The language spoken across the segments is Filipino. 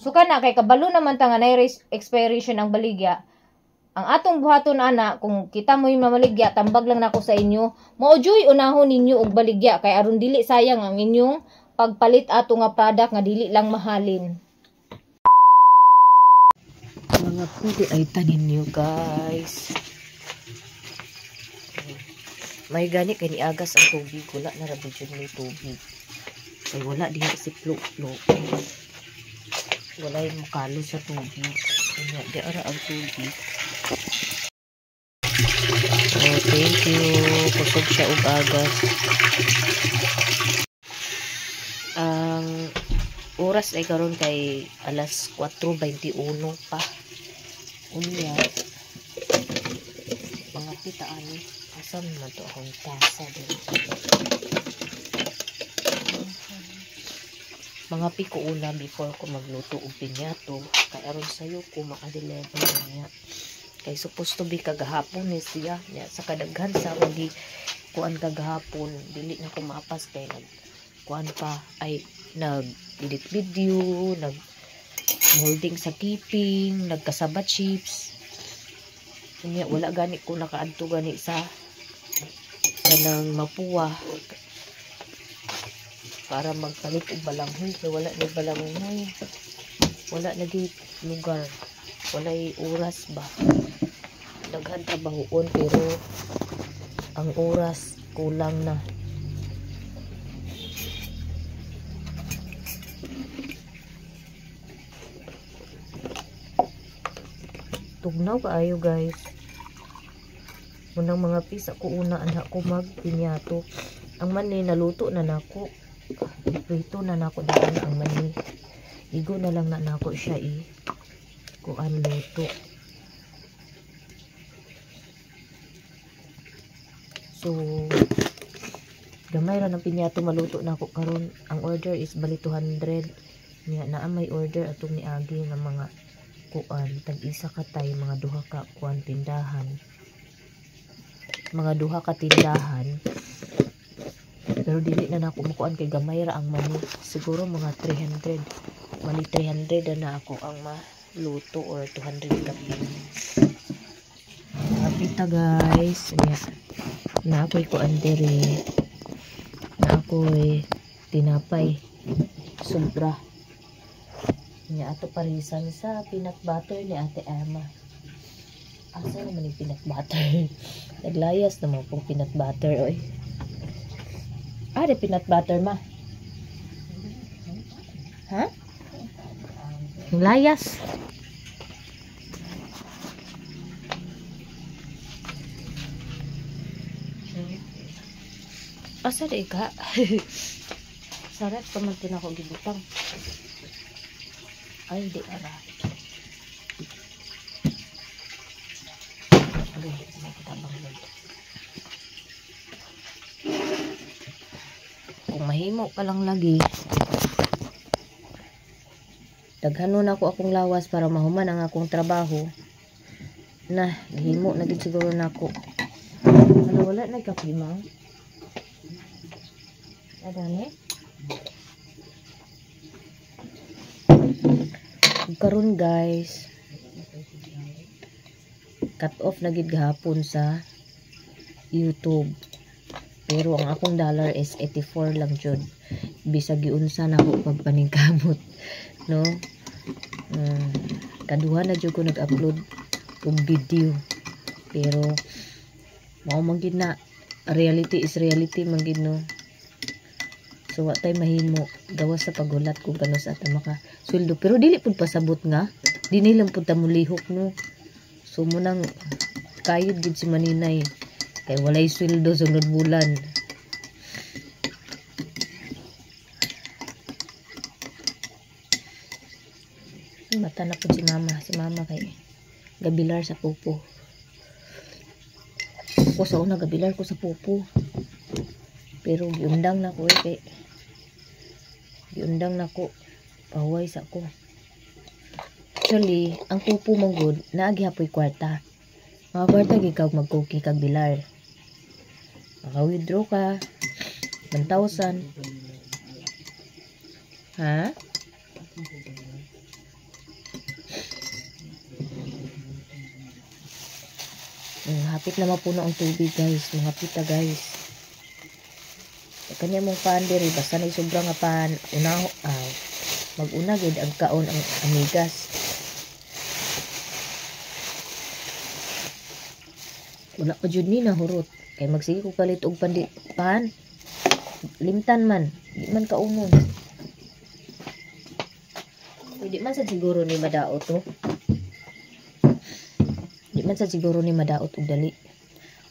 Suka na kay kabalo naman ta nga nay expiration ang baligya. Ang atong buhaton ana kung kita mo yung mamaligya, tambag lang nako sa inyo. Maojoy unahon ninyo og baligya kay aron dili sayang ang inyong pagpalit ato nga product nga dili lang mahalin. Mga pwede ay tanin nyo guys. May gani kay niagas ang tubig, wala na rabi dyan may tubig. Kay wala diha si pluk-pluk. Wala yung makalo sa tubig. Kaya di ara ang tubig. Oh, thank you. Kusog siya og agas. Ang oras ay karon kay alas 4:21 pa. Unya. Mga pitaan. Asan na to akong tasa din. Mga piko una before ko magluto og pinyato. Kay aron sayo ko maka-deliver niya. Kay supposed to be kagahapon ni siya. Sa kadaghan sa hindi kuan kagahapon. Dili na ko maapas kay kuan pa ay nag-edit video, nag-molding sa keeping, nagkasabat chips. Kanya wala gani ko nakaadto gani sa kanang mapuwa para magpalit og balanghoy kay wala na balanghoy. Wala na di lugar. Walay oras ba. Daghan trabahoon pero ang oras kulang na. Tugnaw kaayo guys. Munang mga pisa ko una anak ko magpinyato. Ang mani naluto na nako. Prito na nako daan ang mani. Igo na lang na nako siya kuan luto. So gamay ra ng pinyato maluto na ako karon. Ang order is bali 200. Nya naa may order atong ni Agi nga mga kuan tag-isa ka tay mga duha ka kuan tindahan. Mga duha ka tindahan. Pero dili na nako makuan kay gamay ra ang mani. Siguro mga 300. Mali 300 na ako ang maluto or 200 kapi. Kapita guys. Na ako'y kuan diri. Na ako'y tinapay. Sobra. Nya ato parisan sa peanut butter ni Ate Emma. Asa naman yung peanut butter? Naglayas naman pong peanut butter oy. Ada peanut butter ma. Ha? Layas. Asa di ka? Sarap pa man din ako gibutang. Ay di ara. Aduh, may kita bangun. Kung mahimo pa lang lagi. Daghanon ako akong lawas para mahuman ang akong trabaho. Na, gihimo na gid siguro nako. Ano wala na kape ma? Ada ni? Karon guys. Cut off na gid gahapon sa YouTube. Pero ang akong dollar is 84 lang jud. Bisag giunsa na ako pagpaningkamot, no? Kaduha na jud ko nag-upload og video. Pero mao man gid na reality is reality man gid no. So wa tay mahimo gawas sa pagulat kung kano sa ata maka sweldo. Pero dili pud pasabot nga. Dili lang pud ta mulihok no. So munang kayod gid si Maninay kay walay sweldo sunod bulan. Mata na pud si mama kay gabilar sa pupo. Ako sa una gabilar ko sa pupo. Pero giundang na ko kay giundang na ko paway sa ko. Actually, ang pupo mong good naagi hapoy kwarta. Mga kwarta gikaw mag-cookie kag bilar. Maka-withdraw ka 1,000. Ha? Hapit na mapuno ang tubig guys. Mga pita guys. Kanya mong pan diri basta na sobra nga pan mag-una gid ang kaon ang amigas. Wala pa jud ni nahurot kay magsige ko palit og pan limtan man di man kaunon. Di man sa siguro ni madaot to. Di man sa siguro ni madaot og dali.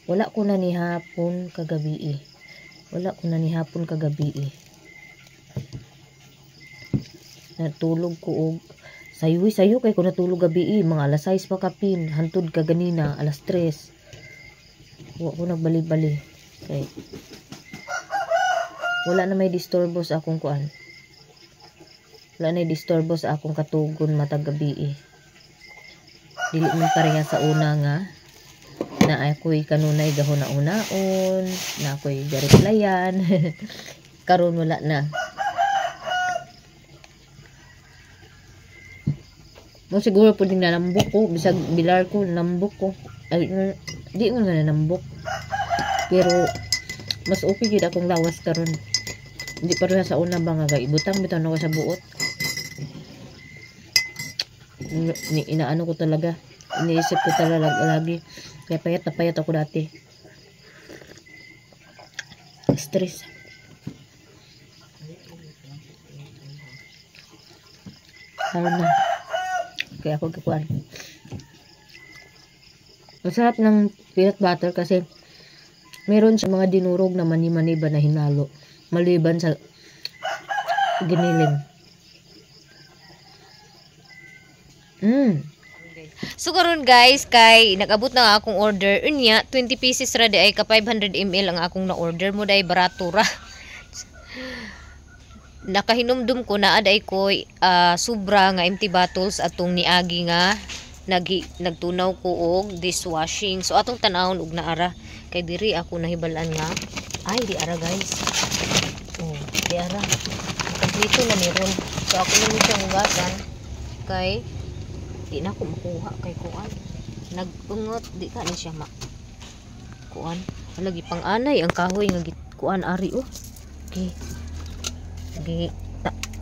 Wala ko na ni hapon kagabi Natulog ko og sayo kay ko natulog gabi mga alas 6 pa kapin hantod ka ganina alas 3. Wa ko nagbali-bali kay wala na may disturbo sa akong kuan. Wala na disturbo sa akong katugon matag gabi. Dili man pareha sa una nga na ako'y kanunay gahuna-unaon, na ako'y gareplayan. Karon wala na. Mo siguro pwedeng nalambok ko, bisag bilar ko, nalambok ko. Ay, di mo nga nalambok. Pero, mas okay gid akong lawas karon. Hindi pareha sa una ba nga, ibutang bitaw na ko sa buot. Inaano ko talaga. Iniisip ko talaga lagi. Kaya payat na payat ako dati. Stress. Haron na. Kaya ako kakuan. Masarap ng peanut butter kasi meron sa mga dinurog na mani-mani ba na hinalo. Maliban sa giniling. So karon guys, kay nag-abot na nga akong order unya 20 pieces ra di ay ka 500 ml ang akong na-order mo day barato ra. Nakahinumdum ko na aday ko sobra nga empty bottles atong niagi nga nagtunaw ko og dishwashing. So atong tanawon og naara kay diri ako nahibalan nga ay di ara guys. Oh, di ara. Kompleto na meron. So ako lang siyang hugasan kay di na ako makuha kay kuan nagungot di ka ni siya kuan lagi pang anay ang kahoy nga kuan ari okay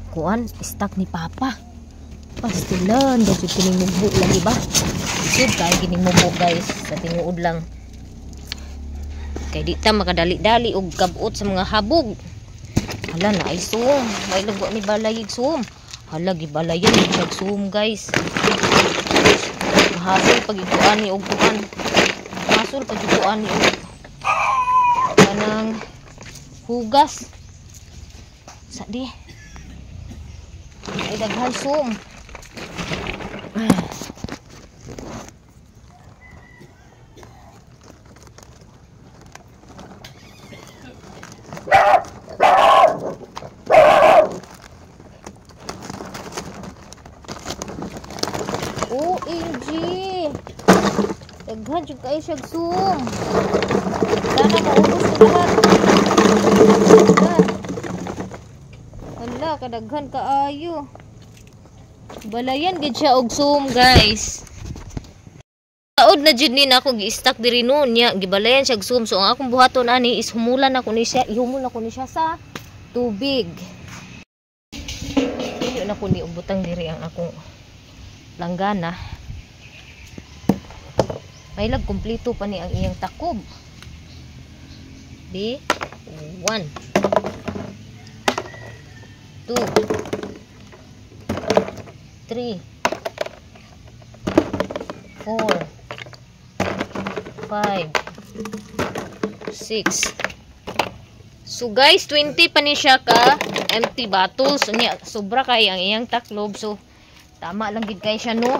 kuan stock ni papa pastilan daw kining mubo lagi ba sud kay kining mubo guys sa tinuod lang kay di ta makadali-dali og kabot sa mga habog hala na ay sum may lagwa ni balayig sum hala gibalayan og sum guys mahasol pagituan ni og kuan mahasol pagituan ni og kanang hugas sa di ay daghan sum OMG daghan jud kay siya sum sana maubos ko lahat hala kadaghan kaayo balayan gid siya og sum guys taod na jud ni nako gi-stack diri noon nya gibalayan siya og sum so ang akong buhaton ani is humulan ako ni siya ihumol ako ni siya sa tubig dili na ko ni ubutang diri ang akong langgana may lag kompleto pa ni ang iyang takob di 1 2 3 4 5 6 so guys 20 pa ni siya ka empty bottles unya sobra kay ang iyang taklob so tama lang gid kay siya no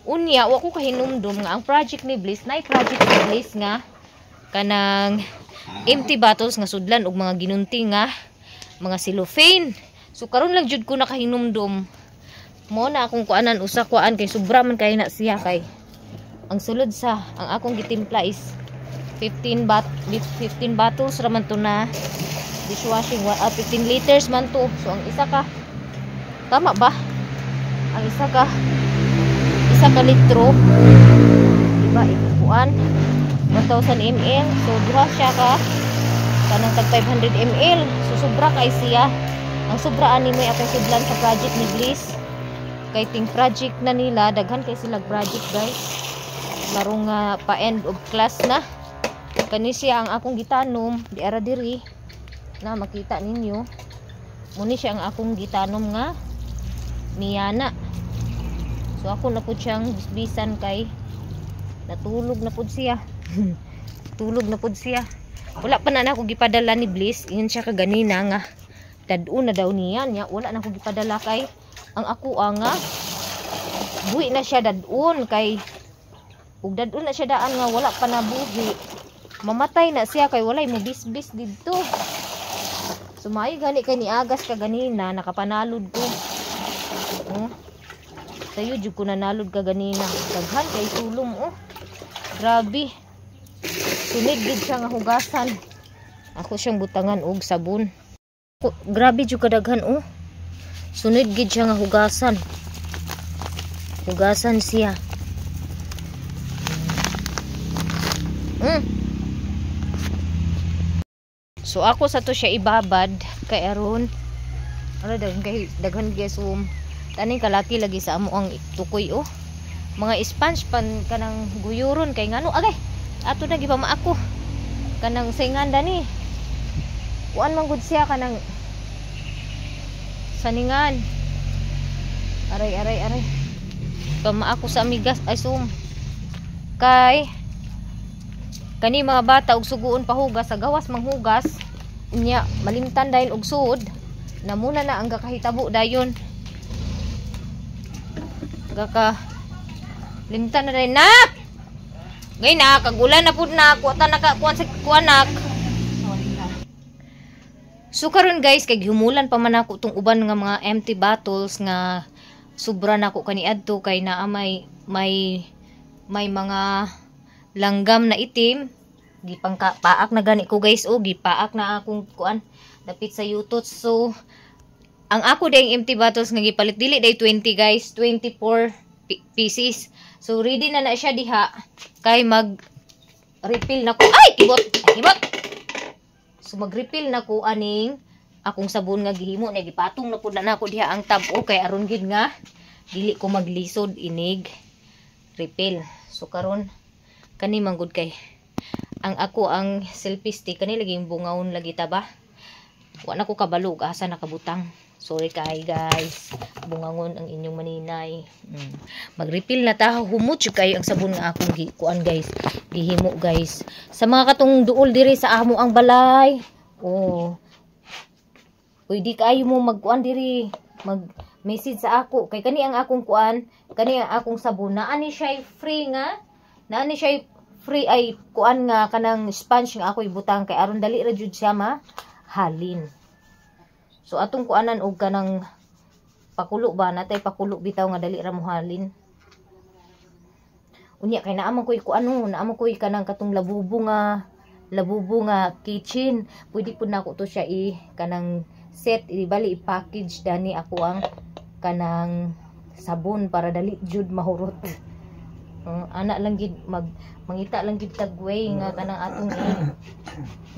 unya wa ko kahinumdum nga ang project ni Bliss na project ni Bliss nga kanang empty bottles nga sudlan og mga ginunting nga mga cellophane so karon lang jud ko nakahinumdum mo na akong kuanan usa kuan kay sobra man kay na siya kay ang sulod sa ang akong gitimpla is 15 bottles ra man to na dishwashing 15 liters man to so ang isa ka tama ba ang isa ka litro ba ikuan 1000 ml. So duha siya ka kanang tag 500 ml. So sobra kay siya. Ang sobra ani mo akong sudlan sa project ni Bliss. Kay ting project na nila daghan kay sila project guys. Larong pa end of class na. Kani siya ang akong gitanom di ara diri na makita ninyo. Muni siya ang akong gitanom nga miyana. So ako na pud siyang bisbisan kay natulog na pud siya. Tulog na pud siya. Wala pa na ako gipadala ni Bliss. Ingon siya kaganina nga dad-o na daw niya. Wala na ako gipadala kay ang ako nga buhi na siya dad-on kay ug dad-on na siya daan nga wala pa na buhi. Mamatay na siya kay walay mo bisbis didto. Sumayo gani kay niagas ka ganina nakapanalod ko. Sayo jud ko nanalod ka ganina. Daghan kay sulong Grabe. Sunod gid siya nga hugasan. Ako siyang butangan og sabon. Grabe jud kadaghan Sunod gid siya nga hugasan. Hugasan siya. So ako sa to siya ibabad kay aron daghan guys taning kalaki lagi sa amo ang tukoy mga sponge pan kanang guyuron kay ngano agay ato na gipama ako kanang saingan dani kuan man gud siya kanang saningan aray pama ako sa amigas ay kay kani mga bata og suguon pahugas sa gawas manghugas nya malimtan dahil og suod na muna na ang gakahitabo dayon gaka limtan na rin nak ngay na kagulan na pud na kuwata nakakuan sa kuanak. So karon guys kay humulan pa man ako tong uban nga mga empty bottles nga sobra na ako kaniadto kay naa may mga langgam na itim gipang paak na gani ko guys gipaak na akong kuan dapit sa yutot. So ang ako dayang empty bottles nga gipalit dili day 20 guys 24 pieces. So ready na siya diha kay mag refill na ko ay kibot. So mag refill na ko aning akong sabon nga gihimo na gipatong na pud na ako diha ang tab kay aron gid nga dili ko maglisod inig refill. So karon kani manggod kay ang ako ang selfie stick kani laging bungawon lagi ta ba wa na ko kabalo asa nakabutang. Sorry kay guys bungangon ang inyong maninay. Mag-refill na ta humot kayo ang sabon nga akong kuan guys gihimo guys sa mga katong duol diri sa amo ang balay. Pwede kayo mo magkuan diri mag message sa ako kay kani ang akong kuan kani ang akong sabon na ani siya free nga na ani siya free ay kuan nga kanang sponge nga ako ibutang kay aron dali ra jud siya halin. So atong kuanan og kanang pakulo ba natay pakulo bitaw nga dali ra mo halin. Unya kay naamon koy kuano naamon koy kanang katong labubo nga kitchen. Pwede pud nako to siya kanang set ibali i-package dani ako ang kanang sabon para dali jud mahurot. Ana lang gid mangita lang gid tagway nga kanang atong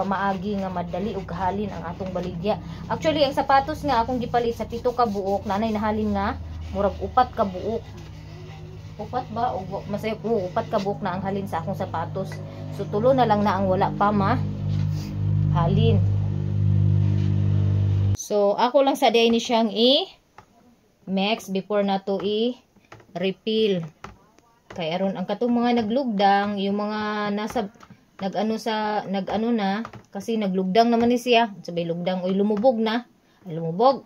pamaagi nga madali og halin ang atong baligya. Actually ang sapatos nga akong gipalit sa 7 ka buok nanay nahalin nga murag 4 ka buok. 4 ba o masay ko 4 ka buok na ang halin sa akong sapatos. So tulo na lang na ang wala pa halin. So ako lang sa day ni siyang mix before na to refill. Kay aron ang katong mga naglugdang, yung mga nasa nag-ano na kasi naglugdang naman ni siya. Sabay lugdang oy lumubog na. Ay, lumubog.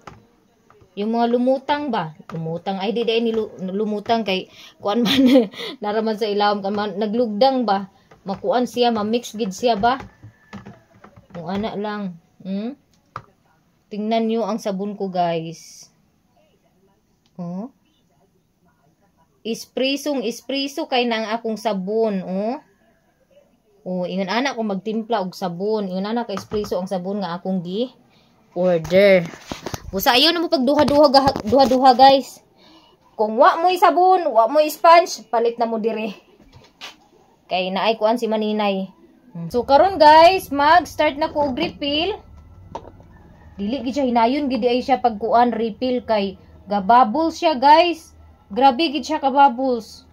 Yung mga lumutang ba? Lumutang ay di ni lumutang kay kuan man naraman sa ilawom kan man naglugdang ba? Makuan siya, ma-mix gid siya ba? Kung ana lang. Tingnan niyo ang sabon ko, guys. Espresso kay nang akong sabon, ingon ana ko magtimpla og sabon. Ingon ana ka espresso ang sabon nga akong order. Busa ayo na mo pag duha-duha guys. Kung wa mo sabon, wa mo sponge, palit na mo dire. Kay naay kuan si Maninay. So karon guys, mag-start na ko og refill. Dili gid siya hinayon gid ay siya pagkuan refill kay gabubbles siya guys. Grabe gid siya ka bubbles.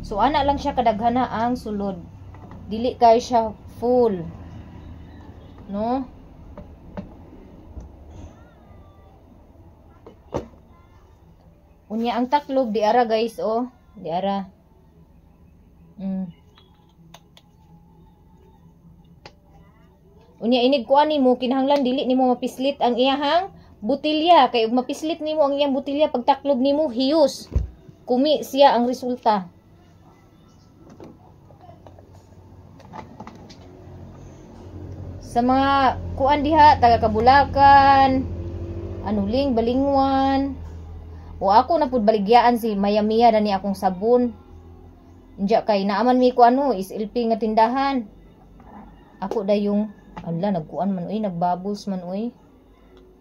So ana lang siya kadaghana ang sulod. Dili kay siya full. No? Unya ang taklob di ara guys oh. Di ara. Unya inig kuan nimo kinahanglan dili nimo mapislit ang iyahang butilya kay ug mapislit nimo ang iyang butilya pag taklob nimo hiyos. Kumi siya ang resulta. Sa mga kuan diha taga Kabulakan, anuling Balingwan. O ako na pud baligyaan si Mayamiya dani akong sabon. Inja kay naaman mi ko is LP nga tindahan. Ako dayong anla nagkuan man uy, nagbubbles man uy.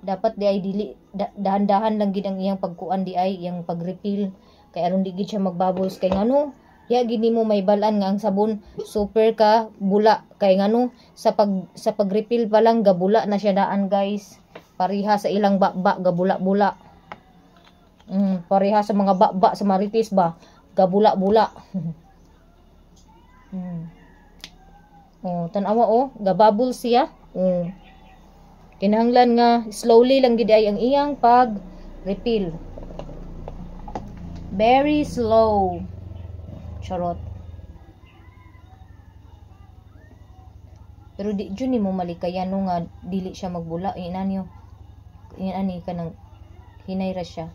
Dapat di ay dili dahan-dahan lang gid ang iyang pagkuan di ay iyang pagrefill kay aron di gid siya magbubbles kay ngano ya gini mo may balan nga ang sabon super ka bula kay ngano sa pag-refill pa lang gabula na siya daan guys. Pariha sa ilang bakba gabula-bula. Pariha sa mga bakba sa marites ba gabula-bula. Oh, tan-awa oh, gabubble siya. Kinahanglan nga slowly lang gid ay ang iyang pag-refill. Very slow. Charot. Pero di jud nimo malikayan no nga dili siya magbula inanyo. Ani kanang hinayra siya.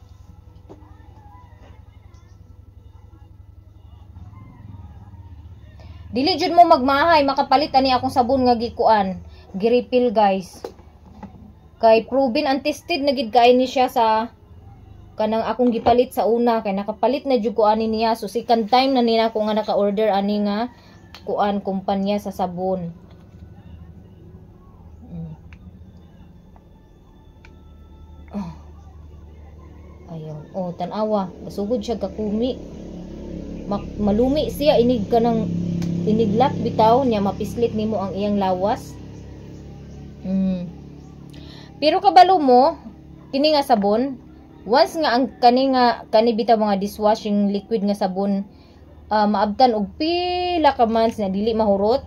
Dili jud mo magmahay makapalit ani akong sabon nga gikuan, gi-refill guys. Kay proven and tested na gid kay ni siya sa kanang akong gipalit sa una kay nakapalit na jud ko ani niya. So second time na nina ko nga naka-order ani nga kuan kumpanya sa sabon. Ayaw. Oh, tan-awa. Basugod siya kakumi. Malumi siya inig kanang iniglak bitaw niya mapislit nimo ang iyang lawas. Pero kabalo mo kini nga sabon once nga ang kani bitaw mga dishwashing liquid nga sabon maabtan og pila ka months na dili mahurot.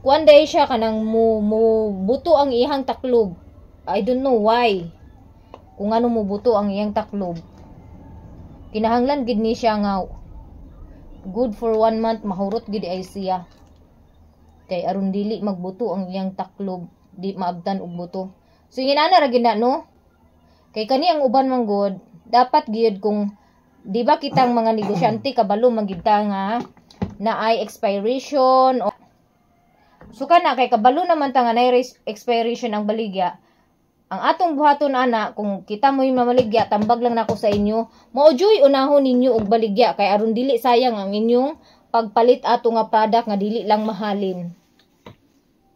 Kuan day siya kanang mo buto ang iyang taklob. I don't know why. Kung ano mo buto ang iyang taklob. Kinahanglan gid ni siya nga good for 1 month mahurot gid ay siya. Kay aron dili magbuto ang iyang taklob, di maabtan og buto. So inana ra gid na no. Kay kani ang uban man god, dapat gyud kung di ba kitang mga negosyante kabalo magita nga na ay expiration o so kana kay kabalo naman ta nga na expiration ang baligya. Ang atong buhaton ana kung kita mo'y mamaligya tambag lang nako sa inyo, maojoy unahon ninyo og baligya kay aron dili sayang ang inyong pagpalit ato nga product nga dili lang mahalin.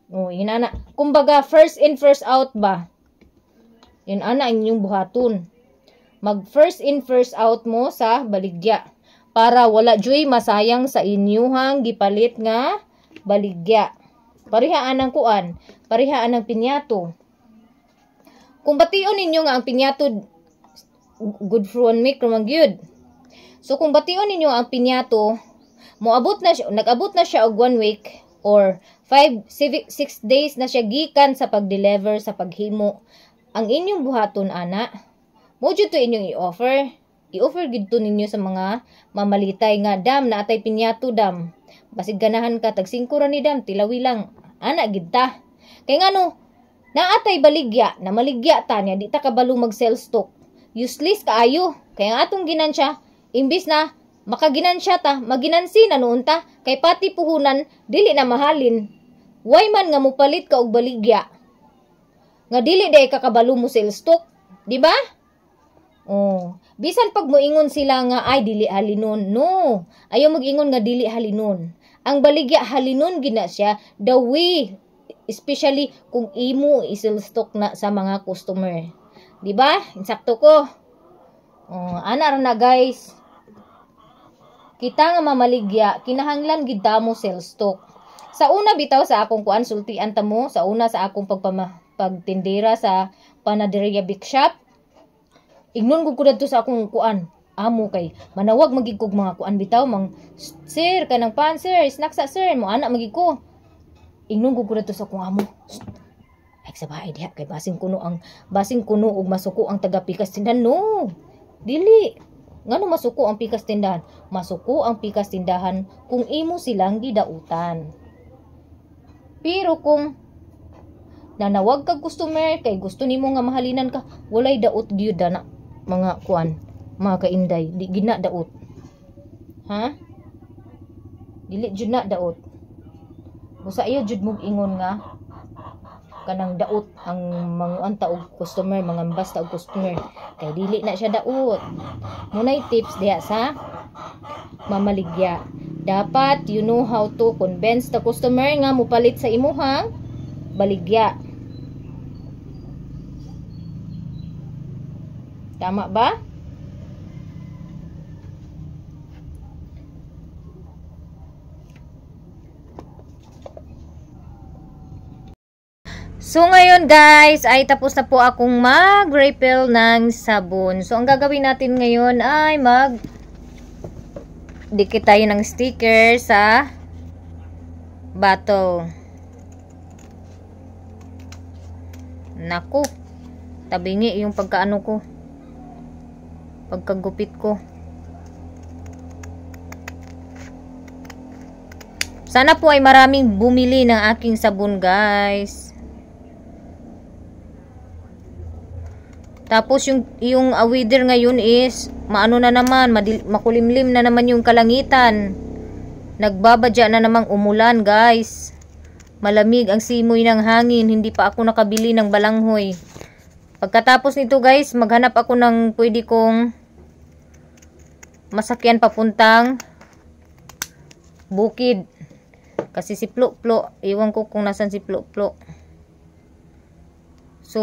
Oh, yun ana. Kumbaga first in first out ba? Yun ana ang inyong buhaton. Mag first in first out mo sa baligya para wala joy masayang sa inyuhang gipalit nga baligya. Parihaan ang kuan, parihaan ang pinyato. Kung bation ninyo nga ang pinyato good for 1 week man gyud. So kung bation ninyo ang pinyato nag-abot na siya og 1 week or 6 days na siya gikan sa pag-deliver sa paghimo. Ang inyong buhaton ana, mo jud to inyong i-offer. I-offer gid to ninyo sa mga mamalitay nga dam na atay pinyato dam. Basig ganahan ka tag 5 ra ni dam, tilawi lang. Ana gid ta. Kay ngano naatay baligya, na maligya ta niya, di ta kabalo mag-sell stock. Useless kaayo. Kaya nga atong ginansya, imbis na makaginansya ta, maginansi na noon ta, kay pati puhunan, dili na mahalin. Why man nga mupalit ka og baligya? Nga dili day kakabalo mo sell stock. Di ba? Oh, bisan pag moingon sila nga ay dili halinon. No, ayaw mag-ingon nga dili halinon. Ang baligya halinon gina siya the way especially kung imo isil-stock na sa mga customer. Di ba? Insakto ko. Ana ra na guys. Kita nga mamaligya, kinahanglan gid ta mo sell stock. Sa una bitaw sa akong kuan sultian ta mo, sa una sa akong pagtindera sa panaderia big shop. Ignon ko dadto sa akong kuan. Amo kay manawag magig kog mga kuan bitaw mang sir kanang pan sir, snack sa sir mo ana magig ko. Ignon ko dadto sa akong amo. Ay sa bahay diha kay basing kuno og masuko ang taga pikas tindahan no. Dili. Ngano masuko ang pikas tindahan? Masuko ang pikas tindahan kung imo silang gidautan. Pero kung nanawag kag customer kay gusto nimo nga mahalinan ka, walay daot gyud na mga kuan, mga kainday, di gina daot. Ha? Dili jud na daot. Busa iyo jud mog ingon nga kanang daot ang manguan ta og customer, mangambas ta og customer. Kay dili na siya daot. Munay tips diha sa mamaligya. Dapat you know how to convince the customer nga mupalit sa imuhang baligya. Tama ba? So ngayon guys, ay tapos na po akong mag-refill ng sabon. So ang gagawin natin ngayon ay dikit tayo ng sticker sa bottle. Naku, tabingi yung pagkaano ko. Pagkagupit ko. Sana po ay maraming bumili ng aking sabon guys. Tapos yung weather ngayon is maano na naman, makulimlim na naman yung kalangitan. Nagbabadya na namang umulan guys. Malamig ang simoy ng hangin, hindi pa ako nakabili ng balanghoy. Pagkatapos nito guys, maghanap ako ng pwede kong masakyan papuntang bukid. Kasi si Plo-Plo, iwan ko kung nasan si Plo-Plo. So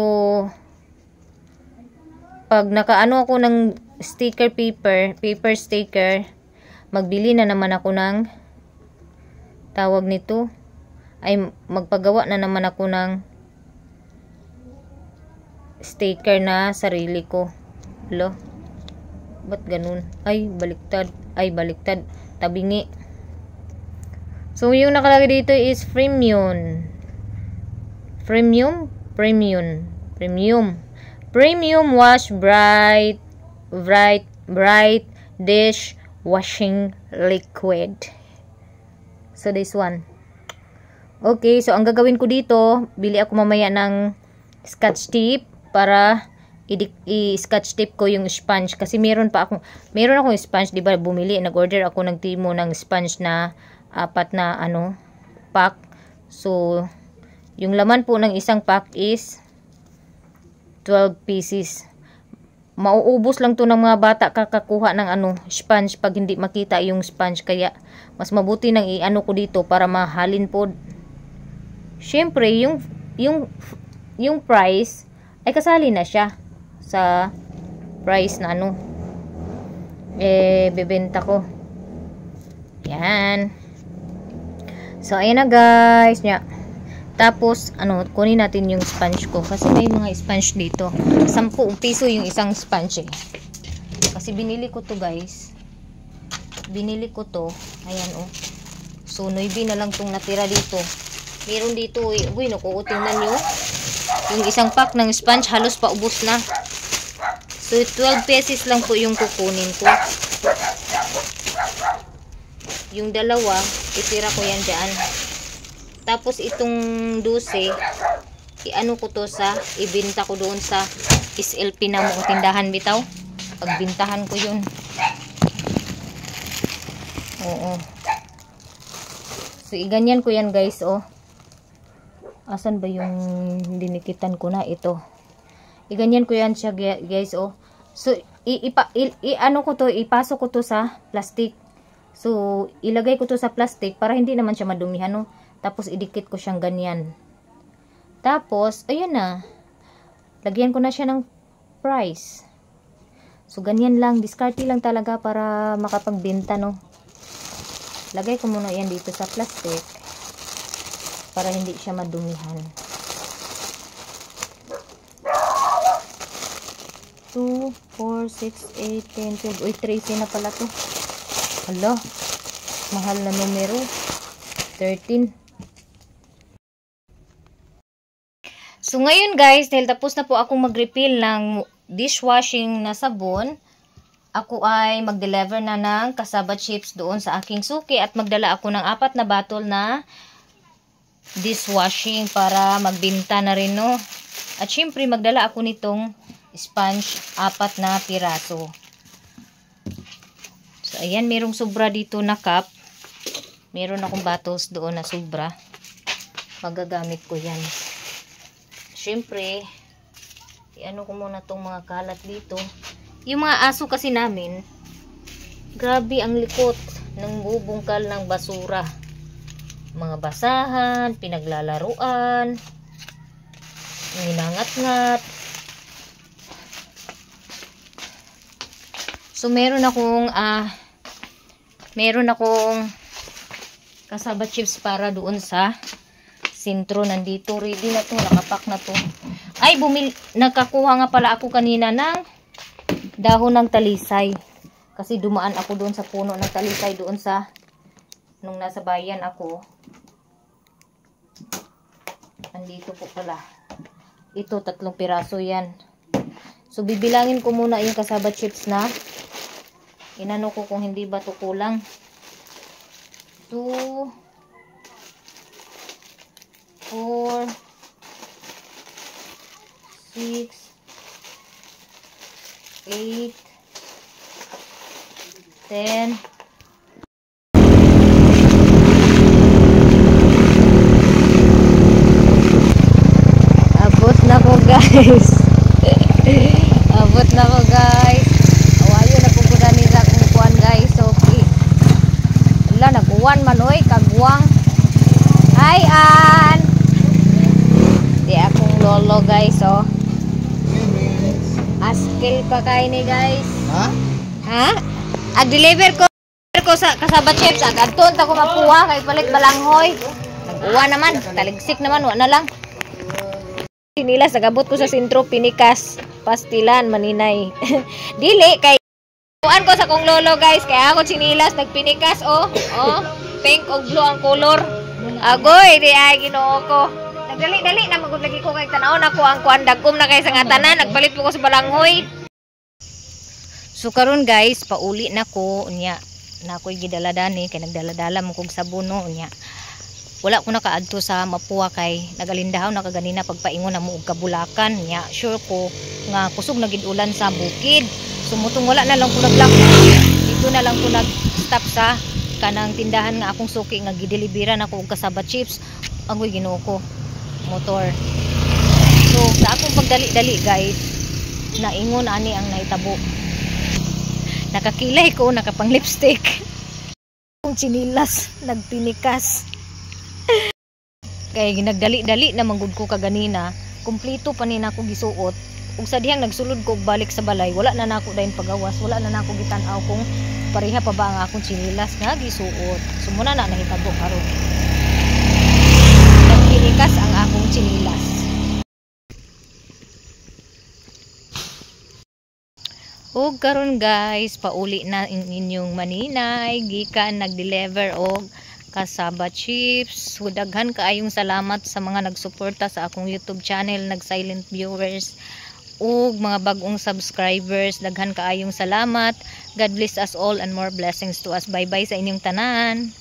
pag nakaano ako ng sticker paper sticker, magbili na naman ako ng tawag nito, ay magpagawa na naman ako ng sticker na sarili ko. Lo, ba't ganun? Ay, baliktad. Tabingi. So, yung nakalagay dito is premium. Premium wash bright dish washing liquid. So this one. Okay, so ang gagawin ko dito, bili ako mamaya ng scotch tape para i-scotch tape ko yung sponge kasi meron akong sponge, 'di ba? Nag-order ako ng Timo ng sponge na 4 na pack. So yung laman po ng isang pack is 12 pieces. Mauubos lang to ng mga bata kakakuha ng sponge pag hindi makita yung sponge, kaya mas mabuti nang i-ano ko dito para mahalin po. Syempre yung price ay kasali na siya sa price na bebenta ko. Yan. So ayan na guys nya. Tapos, kunin natin yung sponge ko. Kasi may mga sponge dito. 10 piso yung isang sponge eh. Kasi binili ko to guys. Ayan So, 9 na lang tong natira dito. Meron dito eh. Uy, naku, tingnan nyo. Yung isang pack ng sponge, halos paubos na. So, 12 pesos lang po yung kukunin ko. Yung dalawa, itira ko yan dyan. Tapos itong 12, i-ano ko to ibenta ko doon sa SLP na mong tindahan bitaw. Pagbintahan ko yun. Oo. So, iganyan ko yan guys, Asan ba yung dinikitan ko na ito? Iganyan ko yan siya guys, So, ipasok ko to sa plastic. So, ilagay ko to sa plastic para hindi naman siya madumihan, Tapos idikit ko siyang ganyan. Tapos, ayun na. Lagyan ko na siya ng price. So, ganyan lang. Diskarte lang talaga para makapagbenta, no? Lagay ko muna yan dito sa plastic para hindi siya madumihan. 2, 4, 6, 8, 10, 12. Uy, 13 na pala to. Hala, mahal na numero. 13. So, ngayon guys, dahil tapos na po akong mag-refill ng dishwashing na sabon, ako ay mag-deliver na ng cassava chips doon sa aking suki at magdala ako ng 4 na bottle na dishwashing para magbenta na rin, no? At syempre, magdala ako nitong sponge 4 na piraso. So, ayan, merong sobra dito na cup. Meron akong bottles doon na sobra. Magagamit ko yan. Syempre, i-ano ko muna tong mga kalat dito. Yung mga aso kasi namin, grabe ang likot ng bubungkal ng basura. Mga basahan, pinaglalaruan, ninangat-ngat. So, meron akong cassava chips para doon sa sentro. Nandito, ready na to, nakapak na to. Ay, nakakuha nga pala ako kanina ng dahon ng talisay. Kasi dumaan ako doon sa puno ng talisay doon sa, nung nasa bayan ako. Nandito po pala. Ito, 3 piraso yan. So, bibilangin ko muna yung cassava chips na inano ko kung hindi ba ito kulang. 2, 4, 6, 8, 10. Abot na ko guys. Abot na ko guys. Awayo na po kuda ni sa kung kuan guys. Okay. Wala, nag-uwan man oy, kagwang. Hi, Ann! Di akong lolo guys, oh. Askil pa kayo ni guys. Ha? Ha? Ag-deliver ko sa cassava chips. Ag-adton ta ko mapuwa kay palit balanghoy. Nag-uwan naman, taligsik naman, wala na lang. Sinilas, nagabot ko sa sentro, pinikas, pastilan, maninay. Dili, kay kuan ko sa kong lolo guys, kaya ako sinilas, nagpinikas, oh, pink o blue ang color. Agoy, di ay ginoo ko. Nagdali-dali na magud lagi ko kay tanaw na ko ang kuan dagkom na kay sa nga tanan, nagpalit po ko sa balanghoy. So karon guys, pauli na ko unya. Na ako'y gidaladani kay nagdaladala mo kog sabon no unya. Wala ko nakaadto sa Mapua kay nagalindahaw na kaganina pagpaingon na mo og kabulakan nya. Sure ko nga kusog na gid ulan sa bukid. Sumutong wala na lang ko naglak. Dito na lang ko nag-stop sa kanang tindahan nga akong suki nga gidelibera na ko og cassava chips. Agoy Ginoo ko motor. So sa akong pagdali-dali guys, naingon ani ang nahitabo. Nakakilay ko, nakapang lipstick. Kung chinilas, nagpinikas. Kaya ginagdali-dali na manggod ko kaganina, kumpleto pa ni nako gisuot. Ug sa dihang nagsulod ko balik sa balay, wala na nako dayon pagawas, wala na nako gitan-aw kung pareha pa ba ang akong chinilas nga gisuot. Sumuna na nahitabo karon. Nagpinikas ang akong chinilas. O karon guys, pauli na inyong maninay, gikan nag-deliver og cassava chips. Daghan kaayong salamat sa mga nagsuporta sa akong YouTube channel, nag-silent viewers ug mga bagong subscribers. Daghan kaayong salamat. God bless us all and more blessings to us. Bye bye sa inyong tanan.